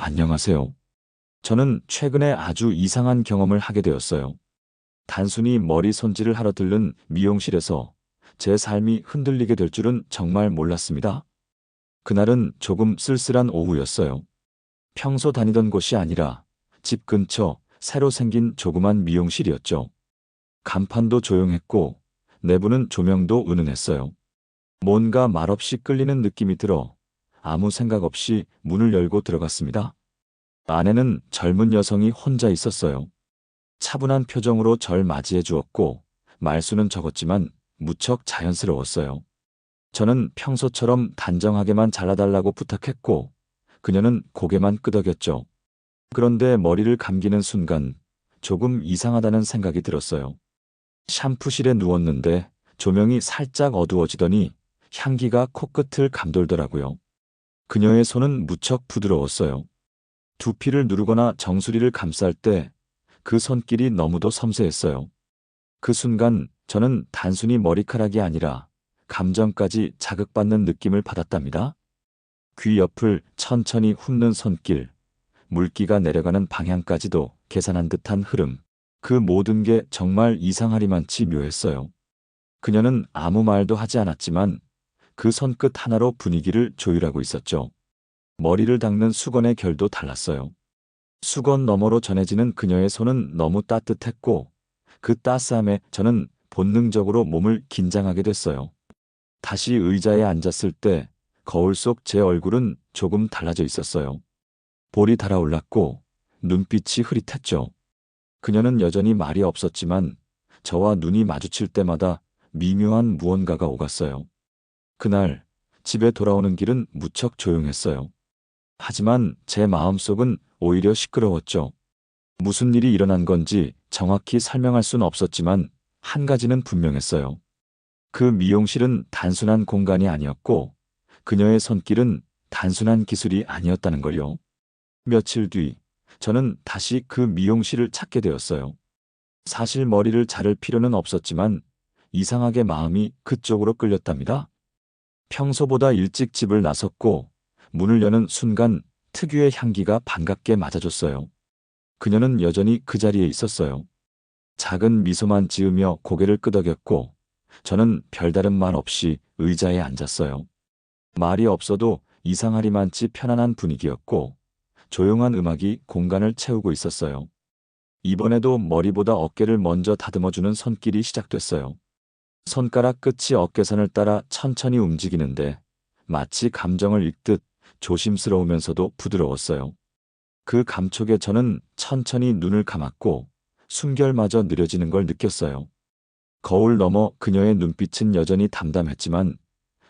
안녕하세요. 저는 최근에 아주 이상한 경험을 하게 되었어요. 단순히 머리 손질을 하러 들른 미용실에서 제 삶이 흔들리게 될 줄은 정말 몰랐습니다. 그날은 조금 쓸쓸한 오후였어요. 평소 다니던 곳이 아니라 집 근처 새로 생긴 조그만 미용실이었죠. 간판도 조용했고 내부는 조명도 은은했어요. 뭔가 말없이 끌리는 느낌이 들어 아무 생각 없이 문을 열고 들어갔습니다. 안에는 젊은 여성이 혼자 있었어요. 차분한 표정으로 절 맞이해 주었고, 말수는 적었지만 무척 자연스러웠어요. 저는 평소처럼 단정하게만 잘라달라고 부탁했고, 그녀는 고개만 끄덕였죠. 그런데 머리를 감기는 순간 조금 이상하다는 생각이 들었어요. 샴푸실에 누웠는데 조명이 살짝 어두워지더니 향기가 코끝을 감돌더라고요. 그녀의 손은 무척 부드러웠어요. 두피를 누르거나 정수리를 감쌀 때 그 손길이 너무도 섬세했어요. 그 순간 저는 단순히 머리카락이 아니라 감정까지 자극받는 느낌을 받았답니다. 귀 옆을 천천히 훑는 손길, 물기가 내려가는 방향까지도 계산한 듯한 흐름. 그 모든 게 정말 이상하리만치 묘했어요. 그녀는 아무 말도 하지 않았지만 그 손끝 하나로 분위기를 조율하고 있었죠. 머리를 닦는 수건의 결도 달랐어요. 수건 너머로 전해지는 그녀의 손은 너무 따뜻했고 그 따스함에 저는 본능적으로 몸을 긴장하게 됐어요. 다시 의자에 앉았을 때 거울 속 제 얼굴은 조금 달라져 있었어요. 볼이 달아올랐고 눈빛이 흐릿했죠. 그녀는 여전히 말이 없었지만 저와 눈이 마주칠 때마다 미묘한 무언가가 오갔어요. 그날 집에 돌아오는 길은 무척 조용했어요. 하지만 제 마음속은 오히려 시끄러웠죠. 무슨 일이 일어난 건지 정확히 설명할 수는 없었지만 한 가지는 분명했어요. 그 미용실은 단순한 공간이 아니었고 그녀의 손길은 단순한 기술이 아니었다는 걸요. 며칠 뒤 저는 다시 그 미용실을 찾게 되었어요. 사실 머리를 자를 필요는 없었지만 이상하게 마음이 그쪽으로 끌렸답니다. 평소보다 일찍 집을 나섰고 문을 여는 순간 특유의 향기가 반갑게 맞아줬어요. 그녀는 여전히 그 자리에 있었어요. 작은 미소만 지으며 고개를 끄덕였고 저는 별다른 말 없이 의자에 앉았어요. 말이 없어도 이상하리만치 편안한 분위기였고 조용한 음악이 공간을 채우고 있었어요. 이번에도 머리보다 어깨를 먼저 다듬어주는 손길이 시작됐어요. 손가락 끝이 어깨선을 따라 천천히 움직이는데 마치 감정을 읽듯 조심스러우면서도 부드러웠어요. 그 감촉에 저는 천천히 눈을 감았고 숨결마저 느려지는 걸 느꼈어요. 거울 너머 그녀의 눈빛은 여전히 담담했지만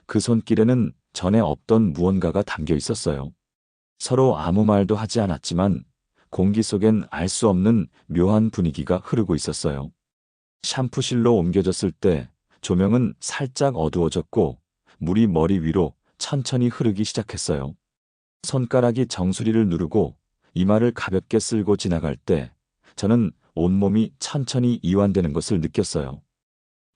그 손길에는 전에 없던 무언가가 담겨 있었어요. 서로 아무 말도 하지 않았지만 공기 속엔 알 수 없는 묘한 분위기가 흐르고 있었어요. 샴푸실로 옮겨졌을 때 조명은 살짝 어두워졌고 물이 머리 위로 천천히 흐르기 시작했어요. 손가락이 정수리를 누르고 이마를 가볍게 쓸고 지나갈 때 저는 온몸이 천천히 이완되는 것을 느꼈어요.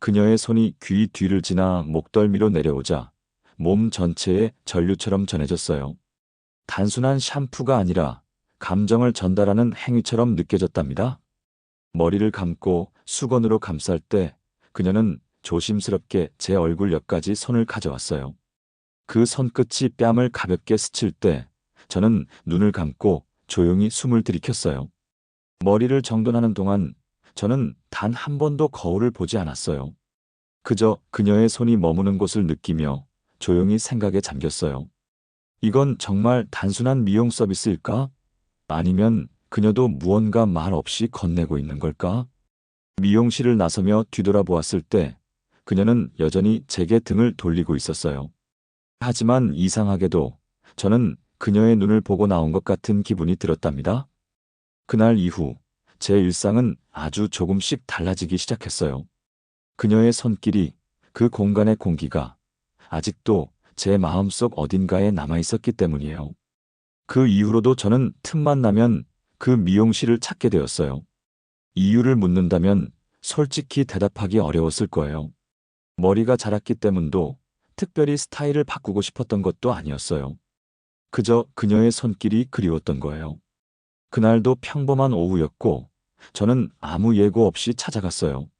그녀의 손이 귀 뒤를 지나 목덜미로 내려오자 몸 전체에 전류처럼 전해졌어요. 단순한 샴푸가 아니라 감정을 전달하는 행위처럼 느껴졌답니다. 머리를 감고 수건으로 감쌀 때 그녀는 조심스럽게 제 얼굴 옆까지 손을 가져왔어요. 그 손끝이 뺨을 가볍게 스칠 때 저는 눈을 감고 조용히 숨을 들이켰어요. 머리를 정돈하는 동안 저는 단 한 번도 거울을 보지 않았어요. 그저 그녀의 손이 머무는 곳을 느끼며 조용히 생각에 잠겼어요. 이건 정말 단순한 미용 서비스일까? 아니면 그녀도 무언가 말 없이 건네고 있는 걸까? 미용실을 나서며 뒤돌아보았을 때 그녀는 여전히 제게 등을 돌리고 있었어요. 하지만 이상하게도 저는 그녀의 눈을 보고 나온 것 같은 기분이 들었답니다. 그날 이후 제 일상은 아주 조금씩 달라지기 시작했어요. 그녀의 손길이, 그 공간의 공기가 아직도 제 마음속 어딘가에 남아 있었기 때문이에요. 그 이후로도 저는 틈만 나면 그 미용실을 찾게 되었어요. 이유를 묻는다면 솔직히 대답하기 어려웠을 거예요. 머리가 자랐기 때문도 특별히 스타일을 바꾸고 싶었던 것도 아니었어요. 그저 그녀의 손길이 그리웠던 거예요. 그날도 평범한 오후였고 저는 아무 예고 없이 찾아갔어요.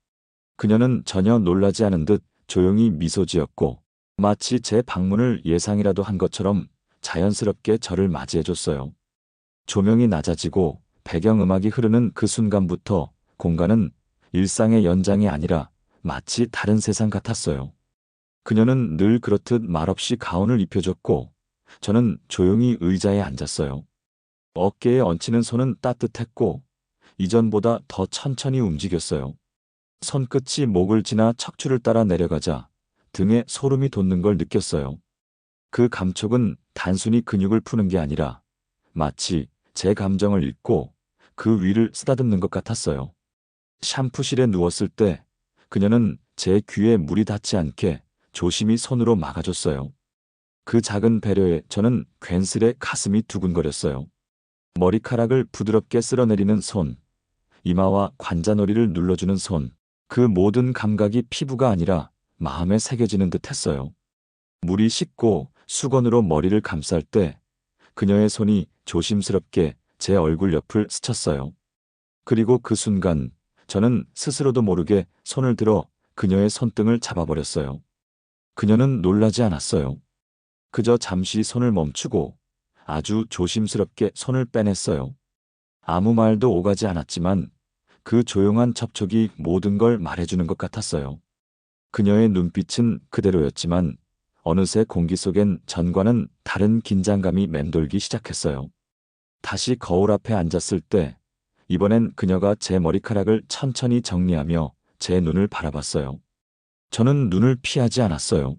그녀는 전혀 놀라지 않은 듯 조용히 미소 지었고 마치 제 방문을 예상이라도 한 것처럼 자연스럽게 저를 맞이해줬어요. 조명이 낮아지고 배경음악이 흐르는 그 순간부터 공간은 일상의 연장이 아니라 마치 다른 세상 같았어요. 그녀는 늘 그렇듯 말없이 가운을 입혀줬고 저는 조용히 의자에 앉았어요. 어깨에 얹히는 손은 따뜻했고 이전보다 더 천천히 움직였어요. 손끝이 목을 지나 척추를 따라 내려가자 등에 소름이 돋는 걸 느꼈어요. 그 감촉은 단순히 근육을 푸는 게 아니라 마치 제 감정을 읽고 그 위를 쓰다듬는 것 같았어요. 샴푸실에 누웠을 때 그녀는 제 귀에 물이 닿지 않게 조심히 손으로 막아줬어요. 그 작은 배려에 저는 괜스레 가슴이 두근거렸어요. 머리카락을 부드럽게 쓸어내리는 손, 이마와 관자놀이를 눌러주는 손, 그 모든 감각이 피부가 아니라 마음에 새겨지는 듯 했어요. 물이 식고 수건으로 머리를 감쌀 때 그녀의 손이 조심스럽게 제 얼굴 옆을 스쳤어요. 그리고 그 순간 저는 스스로도 모르게 손을 들어 그녀의 손등을 잡아버렸어요. 그녀는 놀라지 않았어요. 그저 잠시 손을 멈추고 아주 조심스럽게 손을 빼냈어요. 아무 말도 오가지 않았지만 그 조용한 접촉이 모든 걸 말해주는 것 같았어요. 그녀의 눈빛은 그대로였지만 어느새 공기 속엔 전과는 다른 긴장감이 맴돌기 시작했어요. 다시 거울 앞에 앉았을 때 이번엔 그녀가 제 머리카락을 천천히 정리하며 제 눈을 바라봤어요. 저는 눈을 피하지 않았어요.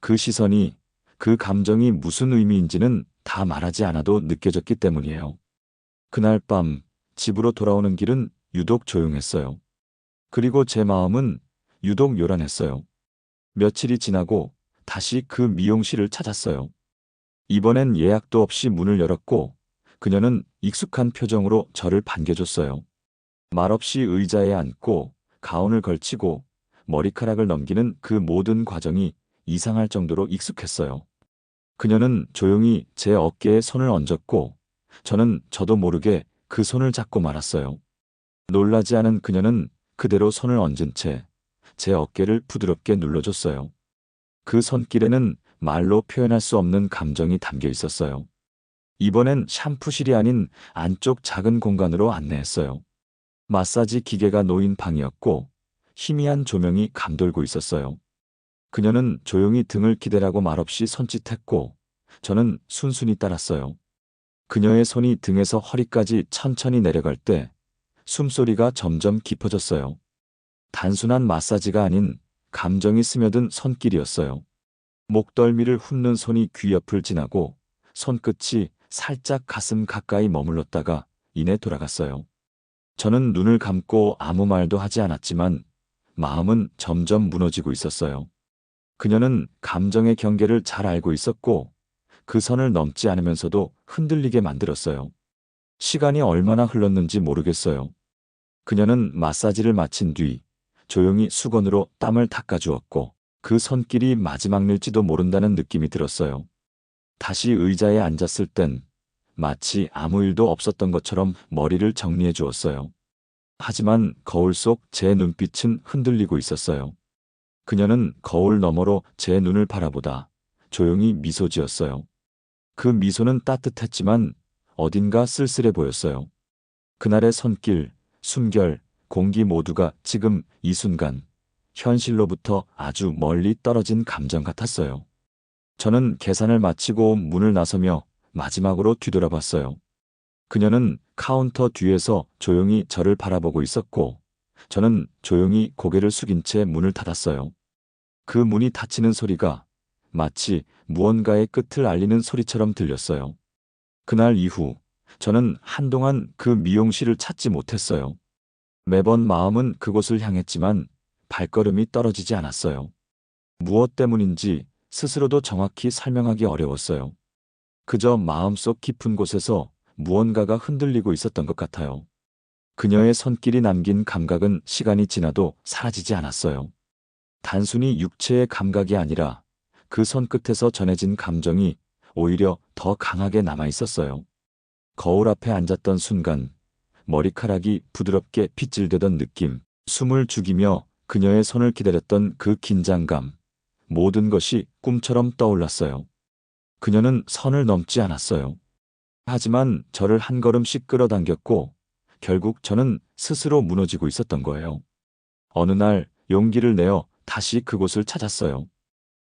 그 시선이, 그 감정이 무슨 의미인지는 다 말하지 않아도 느껴졌기 때문이에요. 그날 밤 집으로 돌아오는 길은 유독 조용했어요. 그리고 제 마음은 유독 요란했어요. 며칠이 지나고 다시 그 미용실을 찾았어요. 이번엔 예약도 없이 문을 열었고 그녀는 익숙한 표정으로 저를 반겨줬어요. 말없이 의자에 앉고 가운을 걸치고 머리카락을 넘기는 그 모든 과정이 이상할 정도로 익숙했어요. 그녀는 조용히 제 어깨에 손을 얹었고 저는 저도 모르게 그 손을 잡고 말았어요. 놀라지 않은 그녀는 그대로 손을 얹은 채 제 어깨를 부드럽게 눌러줬어요. 그 손길에는 말로 표현할 수 없는 감정이 담겨 있었어요. 이번엔 샴푸실이 아닌 안쪽 작은 공간으로 안내했어요. 마사지 기계가 놓인 방이었고 희미한 조명이 감돌고 있었어요. 그녀는 조용히 등을 기대라고 말없이 손짓했고 저는 순순히 따랐어요. 그녀의 손이 등에서 허리까지 천천히 내려갈 때 숨소리가 점점 깊어졌어요. 단순한 마사지가 아닌 감정이 스며든 손길이었어요. 목덜미를 훑는 손이 귀 옆을 지나고 손끝이 살짝 가슴 가까이 머물렀다가 이내 돌아갔어요. 저는 눈을 감고 아무 말도 하지 않았지만 마음은 점점 무너지고 있었어요. 그녀는 감정의 경계를 잘 알고 있었고 그 선을 넘지 않으면서도 흔들리게 만들었어요. 시간이 얼마나 흘렀는지 모르겠어요. 그녀는 마사지를 마친 뒤 조용히 수건으로 땀을 닦아주었고 그 손길이 마지막 일지도 모른다는 느낌이 들었어요. 다시 의자에 앉았을 땐 마치 아무 일도 없었던 것처럼 머리를 정리해 주었어요. 하지만 거울 속 제 눈빛은 흔들리고 있었어요. 그녀는 거울 너머로 제 눈을 바라보다 조용히 미소 지었어요. 그 미소는 따뜻했지만 어딘가 쓸쓸해 보였어요. 그날의 손길, 숨결, 공기 모두가 지금 이 순간 현실로부터 아주 멀리 떨어진 감정 같았어요. 저는 계산을 마치고 문을 나서며 마지막으로 뒤돌아봤어요. 그녀는 카운터 뒤에서 조용히 저를 바라보고 있었고 저는 조용히 고개를 숙인 채 문을 닫았어요. 그 문이 닫히는 소리가 마치 무언가의 끝을 알리는 소리처럼 들렸어요. 그날 이후 저는 한동안 그 미용실을 찾지 못했어요. 매번 마음은 그곳을 향했지만 발걸음이 떨어지지 않았어요. 무엇 때문인지 스스로도 정확히 설명하기 어려웠어요. 그저 마음속 깊은 곳에서 무언가가 흔들리고 있었던 것 같아요. 그녀의 손길이 남긴 감각은 시간이 지나도 사라지지 않았어요. 단순히 육체의 감각이 아니라 그 손끝에서 전해진 감정이 오히려 더 강하게 남아 있었어요. 거울 앞에 앉았던 순간 머리카락이 부드럽게 빗질되던 느낌, 숨을 죽이며 그녀의 손을 기다렸던 그 긴장감, 모든 것이 꿈처럼 떠올랐어요. 그녀는 선을 넘지 않았어요. 하지만 저를 한 걸음씩 끌어당겼고 결국 저는 스스로 무너지고 있었던 거예요. 어느 날 용기를 내어 다시 그곳을 찾았어요.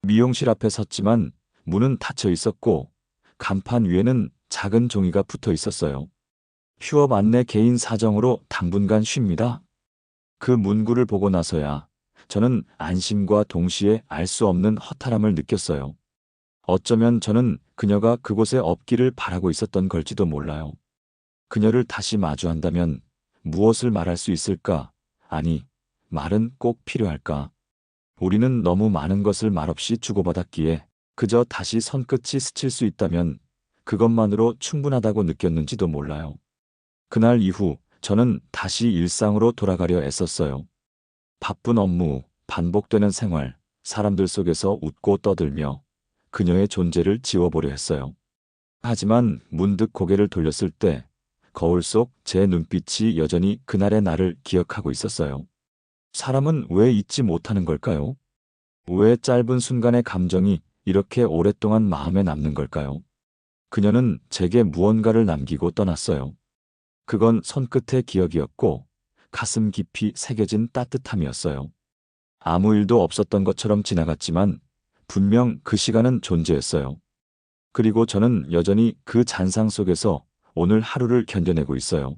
미용실 앞에 섰지만 문은 닫혀 있었고 간판 위에는 작은 종이가 붙어 있었어요. 휴업 안내 개인 사정으로 당분간 쉽니다. 그 문구를 보고 나서야 저는 안심과 동시에 알 수 없는 허탈함을 느꼈어요. 어쩌면 저는 그녀가 그곳에 없기를 바라고 있었던 걸지도 몰라요. 그녀를 다시 마주한다면 무엇을 말할 수 있을까? 아니, 말은 꼭 필요할까? 우리는 너무 많은 것을 말없이 주고받았기에 그저 다시 손끝이 스칠 수 있다면 그것만으로 충분하다고 느꼈는지도 몰라요. 그날 이후 저는 다시 일상으로 돌아가려 애썼어요. 바쁜 업무, 반복되는 생활, 사람들 속에서 웃고 떠들며 그녀의 존재를 지워보려 했어요. 하지만 문득 고개를 돌렸을 때 거울 속 제 눈빛이 여전히 그날의 나를 기억하고 있었어요. 사람은 왜 잊지 못하는 걸까요? 왜 짧은 순간의 감정이 이렇게 오랫동안 마음에 남는 걸까요? 그녀는 제게 무언가를 남기고 떠났어요. 그건 손끝의 기억이었고 가슴 깊이 새겨진 따뜻함이었어요. 아무 일도 없었던 것처럼 지나갔지만 분명 그 시간은 존재했어요. 그리고 저는 여전히 그 잔상 속에서 오늘 하루를 견뎌내고 있어요.